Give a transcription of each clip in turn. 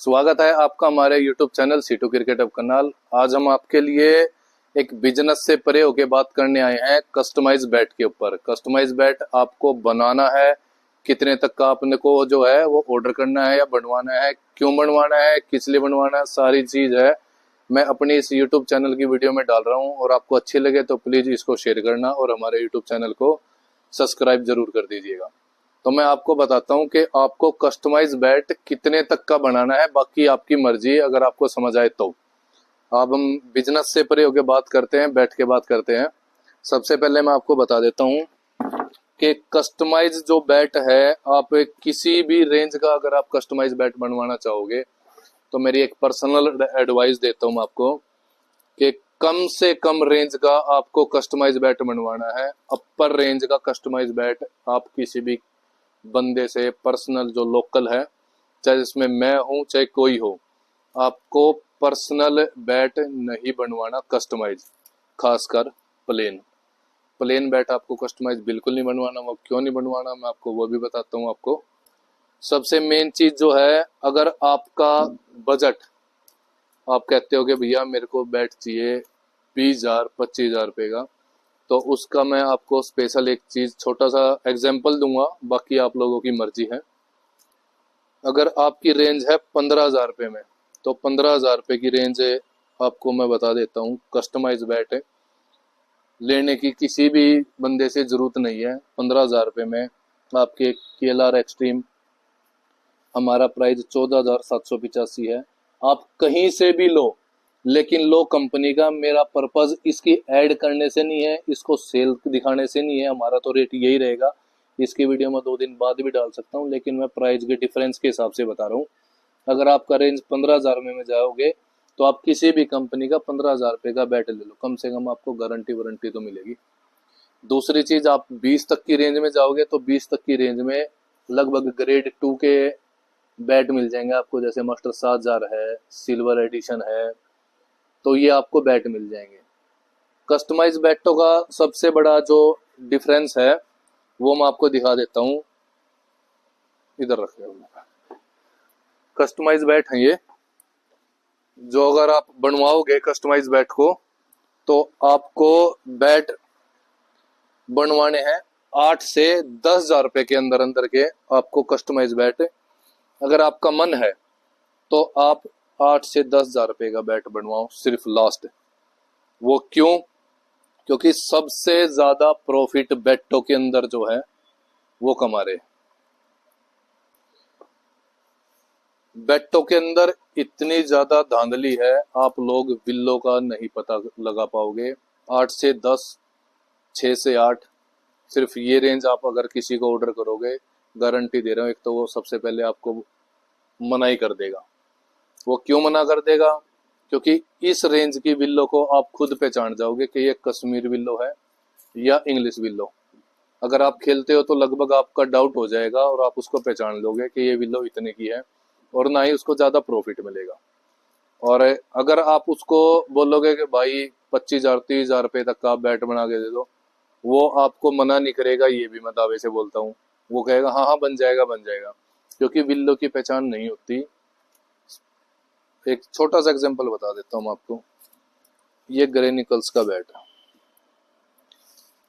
स्वागत है आपका हमारे YouTube चैनल C2 क्रिकेट अब कनाल। आज हम आपके लिए एक बिजनेस से परे होके बात करने आए हैं कस्टमाइज बैट के ऊपर। कस्टमाइज बैट आपको बनाना है, कितने तक का आपने को जो है वो ऑर्डर करना है या बनवाना है, क्यों बनवाना है, किस लिए बनवाना है, सारी चीज है मैं अपनी इस YouTube चैनल की वीडियो में डाल रहा हूँ। और आपको अच्छी लगे तो प्लीज इसको शेयर करना और हमारे YouTube चैनल को सब्सक्राइब जरूर कर दीजिएगा। तो मैं आपको बताता हूं कि आपको कस्टमाइज बैट कितने तक का बनाना है, बाकी आपकी मर्जी अगर आपको समझ आए तो। अब हम बिजनेस से परे होकर बात करते हैं, बैट के बात करते हैं। सबसे पहले मैं आपको बता देता हूं कि कस्टमाइज जो बैट है, आप किसी भी रेंज का अगर आप कस्टमाइज बैट बनवाना चाहोगे तो मेरी एक पर्सनल एडवाइस देता हूं आपको कि कम से कम रेंज का आपको कस्टमाइज बैट बनवाना है। अपर रेंज का कस्टमाइज बैट आप किसी भी बंदे से पर्सनल जो लोकल है, चाहे इसमें मैं हूं चाहे कोई हो, आपको पर्सनल बैट नहीं बनवाना कस्टमाइज, खासकर प्लेन बैट आपको कस्टमाइज बिल्कुल नहीं बनवाना। वो क्यों नहीं बनवाना मैं आपको वो भी बताता हूं। आपको सबसे मेन चीज जो है, अगर आपका बजट, आप कहते हो कि भैया मेरे को बैट चाहिए 20,000 25,000 रुपये का, तो उसका मैं आपको स्पेशल एक चीज छोटा सा एग्जांपल दूंगा, बाकी आप लोगों की मर्जी है। अगर आपकी रेंज है 15,000 रुपये में, तो 15,000 रुपये की रेंज आपको मैं बता देता हूँ, कस्टमाइज बैट लेने की किसी भी बंदे से जरूरत नहीं है। 15,000 रुपये में आपके KLR एक्सट्रीम, हमारा प्राइस 14,785 है। आप कहीं से भी लो, लेकिन लो कंपनी का। मेरा पर्पज इसकी ऐड करने से नहीं है, इसको सेल दिखाने से नहीं है। हमारा तो रेट यही रहेगा। इसकी वीडियो में 2 दिन बाद भी डाल सकता हूँ, लेकिन मैं प्राइस के डिफरेंस के हिसाब से बता रहा हूँ। अगर आपका रेंज 15,000 में जाओगे तो आप किसी भी कंपनी का 15,000 रुपये का बैट ले लो, कम से कम आपको गारंटी वारंटी तो मिलेगी। दूसरी चीज, आप 20 तक की रेंज में जाओगे तो 20 तक की रेंज में लगभग ग्रेड 2 के बैट मिल जाएंगे आपको, जैसे मास्टर 7,000 है, सिल्वर एडिशन है, तो ये आपको बैट मिल जाएंगे। कस्टमाइज बैटों का सबसे बड़ा जो डिफरेंस है वो मैं आपको दिखा देता हूँ। इधर रखे कस्टमाइज बैट है ये, जो अगर आप बनवाओगे कस्टमाइज बैट को तो आपको बैट बनवाने हैं 8 से 10,000 रुपए के अंदर अंदर के आपको कस्टमाइज बैट। अगर आपका मन है तो आप 8 से 10,000 रुपए का बैट बनवाओ सिर्फ लास्ट। वो क्यों? क्योंकि सबसे ज्यादा प्रॉफिट बैटों के अंदर जो है वो कमा रहे। बैटों के अंदर इतनी ज्यादा धांधली है, आप लोग बिल्लों का नहीं पता लगा पाओगे। 8 से 10, 6 से 8, सिर्फ ये रेंज आप अगर किसी को ऑर्डर करोगे, गारंटी दे रहा हूं, एक तो वो सबसे पहले आपको मना ही कर देगा। वो क्यों मना कर देगा? क्योंकि इस रेंज की बिल्लो को आप खुद पहचान जाओगे कि ये कश्मीर बिल्लो है या इंग्लिश बिल्लो। अगर आप खेलते हो तो लगभग आपका डाउट हो जाएगा और आप उसको पहचान लोगे कि ये बिल्लो इतने की है, और ना ही उसको ज्यादा प्रॉफिट मिलेगा। और अगर आप उसको बोलोगे कि भाई 25,000 30,000 रुपये तक का बैट बना के दे दो, वो आपको मना नहीं करेगा, ये भी मैं दावे से बोलता हूँ। वो कहेगा हाँ हाँ बन जाएगा बन जाएगा, क्योंकि बिल्लो की पहचान नहीं होती। एक छोटा सा एग्जांपल बता देता हूँ आपको। ये ग्रे निकल्स का बैट है,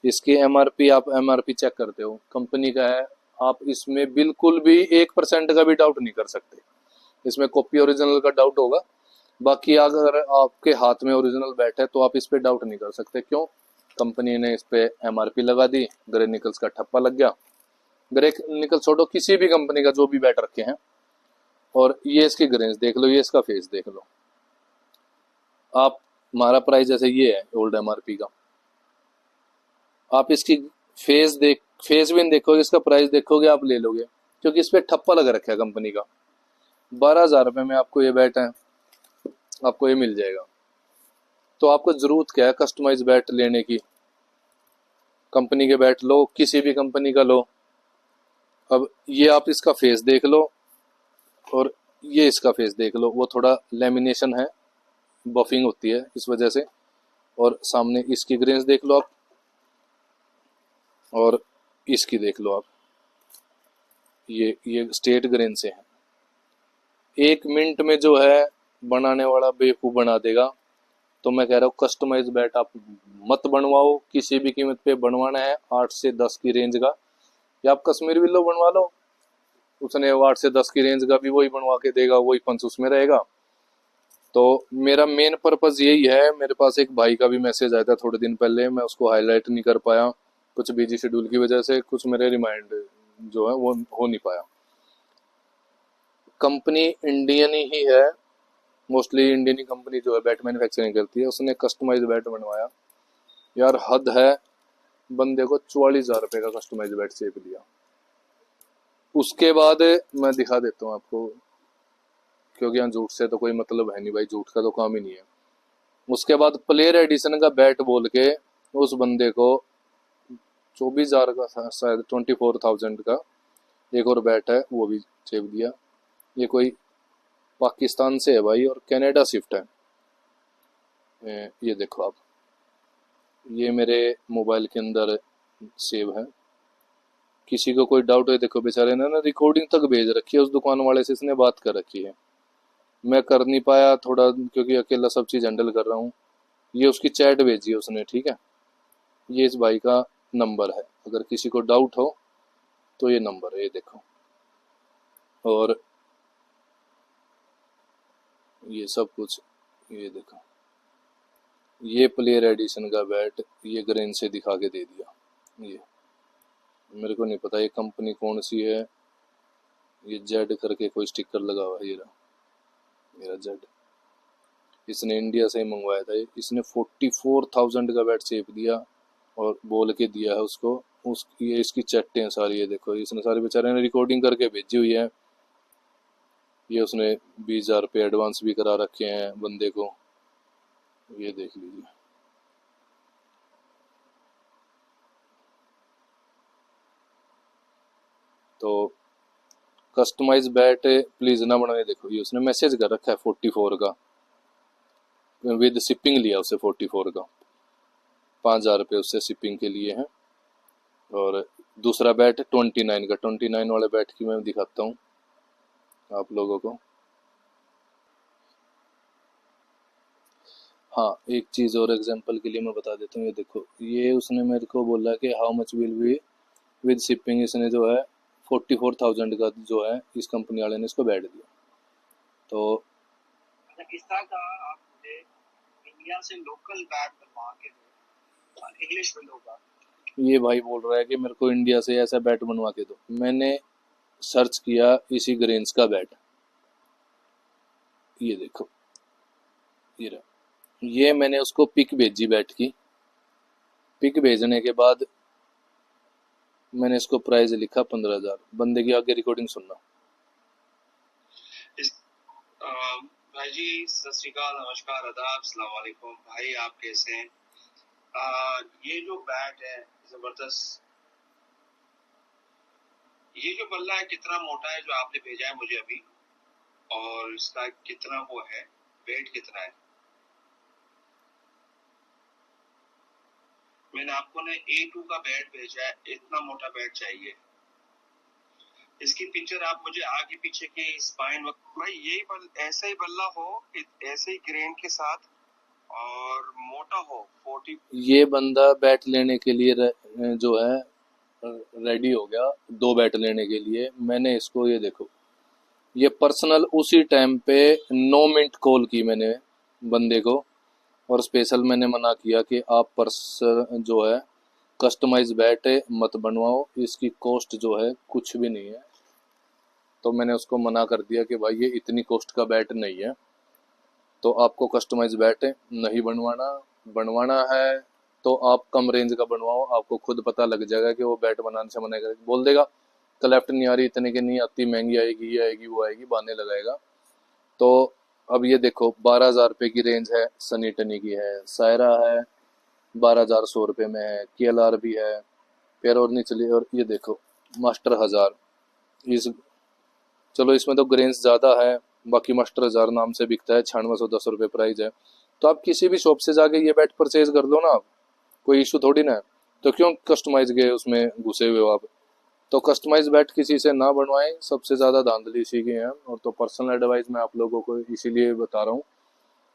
इसकी MRP आप MRP चेक करते हो, कंपनी का है। आप इसमें बिल्कुल भी 1% का भी डाउट नहीं कर सकते। इसमें कॉपी ओरिजिनल का डाउट होगा, बाकी अगर आपके हाथ में ओरिजिनल बैट है तो आप इस पे डाउट नहीं कर सकते। क्यों? कंपनी ने इस पे MRP लगा दी, ग्रे निकल्स का ठप्पा लग गया। ग्रे निकल छोड़ो, किसी भी कंपनी का जो भी बैट रखे हैं, और ये इसकी ग्रेन्स देख लो, ये इसका फेस देख लो। आप, हमारा प्राइस जैसे ये है ओल्ड MRP का, आप इसकी फेस भी नहीं देखोगे, इसका प्राइस देखोगे आप ले लोगे, क्योंकि इस पे ठप्पा लगा रखा है कंपनी का। 12,000 रुपये में आपको ये बैट है, आपको ये मिल जाएगा। तो आपको जरूरत क्या है कस्टमाइज बैट लेने की? कंपनी के बैट लो, किसी भी कंपनी का लो। अब ये आप इसका फेस देख लो और ये इसका फेस देख लो, वो थोड़ा लेमिनेशन है, बफिंग होती है इस वजह से। और सामने इसकी ग्रेन्स देख लो आप, और इसकी देख लो आप, ये स्टेट ग्रेन से है। 1 मिनट में जो है बनाने वाला बेवकूफ़ बना देगा। तो मैं कह रहा हूँ कस्टमाइज बैट आप मत बनवाओ, किसी भी कीमत पे बनवाना है 8 से 10 की रेंज का, या आप कश्मीर विल्लो बनवा लो, उसने 8 से 10 की रेंज का भी वही बनवा के देगा, वही पंच उसमें रहेगा। तो मेरा मेन पर्पज यही है। मेरे पास एक भाई का भी मैसेज आया था थोड़े दिन पहले, मैं उसको हाईलाइट नहीं कर पाया कुछ बिजी शेड्यूल की वजह से, कुछ मेरे रिमाइंड जो है वो हो नहीं पाया। कंपनी इंडियन ही है, मोस्टली इंडियन ही कंपनी जो है बैट मैन्युफैक्चरिंग करती है। उसने कस्टमाइज बैट बनवाया यार, हद है। बंदे को 44,000 रुपये का कस्टमाइज बैट शेप दिया। उसके बाद मैं दिखा देता हूँ आपको, क्योंकि यहाँ झूठ से तो कोई मतलब है नहीं भाई, झूठ का तो काम ही नहीं है। उसके बाद प्लेयर एडिशन का बैट बोल के उस बंदे को 24,000 का, शायद 24,000 का एक और बैट है वो भी शेप दिया। ये कोई पाकिस्तान से है भाई और कनाडा शिफ्ट है। ये देखो आप, ये मेरे मोबाइल के अंदर सेव है। किसी को कोई डाउट है, देखो बेचारे ने ना रिकॉर्डिंग तक भेज रखी है, उस दुकान वाले से इसने बात कर रखी है। मैं कर नहीं पाया थोड़ा, क्योंकि अकेला सब चीज़ हैंडल कर रहा हूँ। ये उसकी चैट भेजी है उसने, ठीक है। ये इस भाई का नंबर है, अगर किसी को डाउट हो तो ये नंबर है, ये देखो। और ये सब कुछ, ये देखो, ये प्लेयर एडिशन का बैट ये ग्रेन से दिखा के दे दिया। ये मेरे को नहीं पता ये कंपनी कौन सी है। ये जेड करके कोई स्टिकर लगा हुआ है, ये रहा मेरा जेड। इसने इंडिया से ही मंगवाया था। इसने 44,000 का बैट शेप दिया और बोल के दिया है उसको। ये इसकी चट्टे हैं सारी, ये देखो, इसने सारे बेचारे ने रिकॉर्डिंग करके भेजी हुई है। ये उसने 20,000 रुपये एडवांस भी करा रखे हैं बंदे को, ये देख लीजिए। तो कस्टमाइज बैट प्लीज ना बनाए। देखो ये उसने मैसेज कर रखा है 44 का, विद शिपिंग लिया उससे 44 का, 5,000 रुपये उससे शिपिंग के लिए हैं। और दूसरा बैट 29 का, 29 वाले बैट की मैं दिखाता हूँ आप लोगों को। हाँ, एक चीज़ और एग्जांपल के लिए मैं बता देता हूँ। ये देखो, ये उसने मेरे को बोला कि how much will be with shipping. इसने जो है 44,000 का जो है इस कंपनी वाले ने इसको बैठ दिया। तो किस्सा का आप मुझे इंडिया से लोकल बैट बनवा के दो, इंग्लिश में होगा। ये भाई बोल रहा है कि मेरे को इंडिया से ऐसा बैट बनवा के दो। मैंने सर्च किया इसी ग्रेन्स का बैट, ये देखो, ये रहा। ये मैंने उसको पिक भेजी बैट की। पिक भेजने के बाद मैंने इसको प्राइस लिखा 15,000। बंदे की आगे रिकॉर्डिंग सुनना। भाई जी सत श्री अकाल, नमस्कार, आदाब, अस्सलाम वालेकुम। भाई आप कैसे हैं? ये जो बैट है जबरदस्त। ये जो बल्ला है कितना मोटा है जो आपने भेजा है मुझे अभी, और इसका कितना वो है, वेट कितना है? मैंने आपको ने A2 का बैट भेजा है, इतना मोटा बैट चाहिए। इसकी पिक्चर आप मुझे आगे पीछे के स्पाइन भाई यही ऐसा ही बल्ला हो, ऐसे ही ग्रेन के साथ और मोटा हो 40। ये बंदा बैट लेने के लिए जो है रेडी हो गया 2 बैट लेने के लिए। मैंने इसको, ये देखो, ये पर्सनल उसी टाइम पे 9 मिनट कॉल की मैंने बंदे को, और स्पेशल मैंने मना किया कि आप जो है कस्टमाइज बैट मत बनवाओ, इसकी कॉस्ट जो है कुछ भी नहीं है। तो मैंने उसको मना कर दिया कि भाई ये इतनी कॉस्ट का बैट नहीं है, तो आपको कस्टमाइज बैट नहीं बनवाना है तो आप कम रेंज का बनवाओ। आपको खुद पता लग जाएगा कि वो बैट बनाने से मना करेगा, बोल देगा क्लेफ्ट नहीं आ रही, इतने की नहीं आती, महंगी आएगी, ये आएगी वो आएगी, बहाने लगाएगा। तो अब ये देखो 12,000 रुपये की रेंज है, सनी टनी की है, सायरा है 12,100 रुपये में है, KLR भी है, फिर और नहीं चली। और ये देखो मास्टर 1000, इस चलो इसमें तो ग्रेन्स ज़्यादा है, बाकी मास्टर 1000 नाम से बिकता है, 9610 रुपये प्राइस है। तो आप किसी भी शॉप से जाके ये बैट परचेज कर लो ना, कोई इशू थोड़ी ना है। तो क्यों कस्टमाइज गए उसमें घुसे हुए हो आप? तो कस्टमाइज बैट किसी से ना बनवाएं, सबसे ज़्यादा धांधली इसी की है। और तो पर्सनल एडवाइस मैं आप लोगों को इसीलिए बता रहा हूँ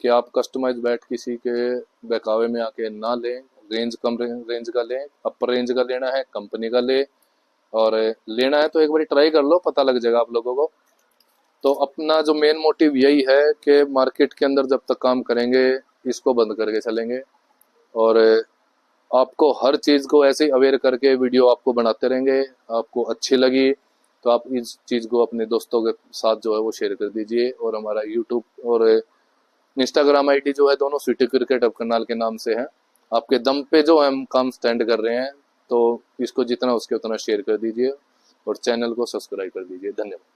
कि आप कस्टमाइज बैट किसी के बहकावे में आके ना लें। रेंज कम रेंज का लें, अपर रेंज का लेना है कंपनी का ले, और लेना है तो एक बार ट्राई कर लो, पता लग जाएगा आप लोगों को। तो अपना जो मेन मोटिव यही है कि मार्केट के अंदर जब तक काम करेंगे इसको बंद करके चलेंगे, और आपको हर चीज़ को ऐसे ही अवेयर करके वीडियो आपको बनाते रहेंगे। आपको अच्छी लगी तो आप इस चीज़ को अपने दोस्तों के साथ जो है वो शेयर कर दीजिए। और हमारा यूट्यूब और इंस्टाग्राम आईडी जो है दोनों सिटी क्रिकेट अब करनाल के नाम से है। आपके दम पे जो हम काम स्टैंड कर रहे हैं, तो इसको जितना उसके उतना शेयर कर दीजिए और चैनल को सब्सक्राइब कर दीजिए। धन्यवाद।